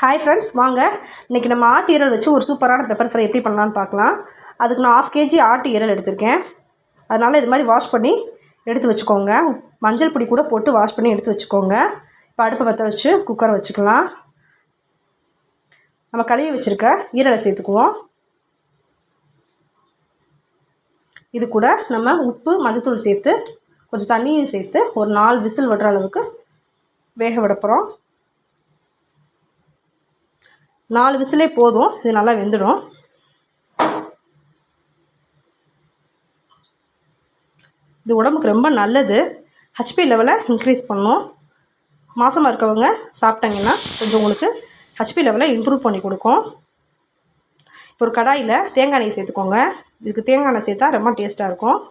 Hi friends, வாங்க இன்றைக்கி நம்ம ஆட்டு ஈரல் வச்சு ஒரு சூப்பரான பெப்பர் ஃப்ரை எப்படி பண்ணலான்னு பார்க்கலாம். அதுக்கு நான் 1/2 kg ஆட்டு ஈரல் எடுத்திருக்கேன். அதனால் இது மாதிரி வாஷ் பண்ணி எடுத்து வச்சுக்கோங்க. மஞ்சள் பொடி கூட போட்டு வாஷ் பண்ணி எடுத்து வச்சுக்கோங்க. இப்போ அடுப்பை பற்ற வச்சு குக்கரை வச்சுக்கலாம். நம்ம கழுவி வச்சுருக்க ஈரலை சேர்த்துக்குவோம். இது கூட நம்ம உப்பு மஞ்சத்தூள் சேர்த்து கொஞ்சம் தண்ணியும் சேர்த்து ஒரு 4 விசில் விடுற அளவுக்கு வேக விட போகிறோம். 4 விசிலே போதும், இது நல்லா வெந்துடும். இது உடம்புக்கு ரொம்ப நல்லது. ஹெச்பி லெவலை இன்க்ரீஸ் பண்ணும். மாசமாக இருக்கவங்க சாப்பிட்டாங்கன்னா கொஞ்சம் உங்களுக்கு ஹெச்பி லெவலை இம்ப்ரூவ் பண்ணி கொடுக்கும். இப்போ ஒரு கடாயில் தேங்காய் எண்ணெய் சேர்த்துக்கோங்க. இதுக்கு தேங்காய் எண்ணெய் சேர்த்தா ரொம்ப டேஸ்ட்டாக இருக்கும்.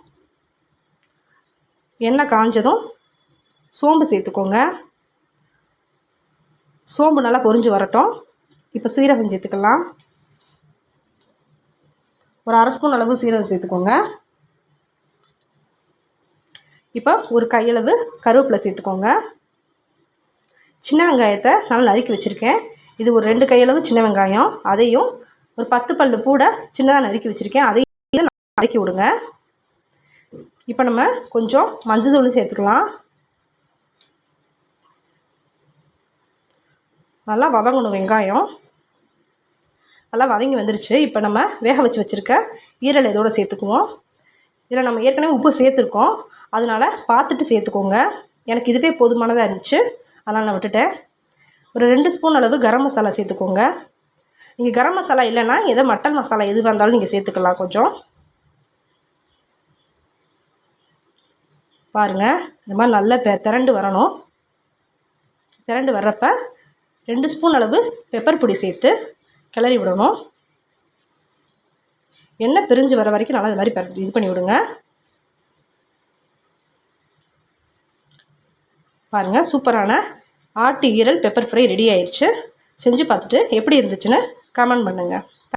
எண்ணெய் காஞ்சதும் சோம்பு சேர்த்துக்கோங்க. சோம்பு நல்லா பொரிஞ்சு வரட்டும். இப்போ சீரகம் சேர்த்துக்கலாம். ஒரு 1/2 ஸ்பூன் அளவு சீரகம் சேர்த்துக்கோங்க. இப்போ ஒரு கையளவு கருவேப்பிலை சேர்த்துக்கோங்க. சின்ன வெங்காயத்தை நல்லா நறுக்கி வச்சுருக்கேன். இது ஒரு 2 கையளவு சின்ன வெங்காயம். அதையும் ஒரு 10 பல்லு பூடை சின்னதாக நறுக்கி வச்சுருக்கேன். அதையும் நறுக்கி விடுங்க. இப்போ நம்ம கொஞ்சம் மஞ்சள் தூள் சேர்த்துக்கலாம். நல்லா வதங்கணும். வெங்காயம் நல்லா வதங்கி வந்துருச்சு. இப்போ நம்ம வேக வச்சுருக்க ஈரல் இதோடு சேர்த்துக்குவோம். இதில் நம்ம ஏற்கனவே உப்பு சேர்த்துருக்கோம், அதனால் பார்த்துட்டு சேர்த்துக்கோங்க. எனக்கு இதுவே போதுமானதாக இருந்துச்சு, அதனால் நான் விட்டுட்டேன். ஒரு 2 ஸ்பூன் அளவு கரம் மசாலா சேர்த்துக்கோங்க. நீங்கள் கரம் மசாலா இல்லைன்னா ஏதோ மட்டன் மசாலா எது வந்தாலும் நீங்கள் சேர்த்துக்கலாம். கொஞ்சம் பாருங்கள், இந்த மாதிரி நல்லா திரண்டு வரணும். திரண்டு வர்றப்ப 2 ஸ்பூன் அளவு பெப்பர் பொடி சேர்த்து கிளறி விடணும். எண்ணெய் பிரிஞ்சு வர வரைக்கும் நல்லா இது மாதிரி இது பண்ணி விடுங்க. பாருங்கள், சூப்பரான ஆட்டு ஈரல் பெப்பர் ஃப்ரை ரெடி ஆயிடுச்சு. செஞ்சு பார்த்துட்டு எப்படி இருந்துச்சுன்னு கமெண்ட் பண்ணுங்கள்.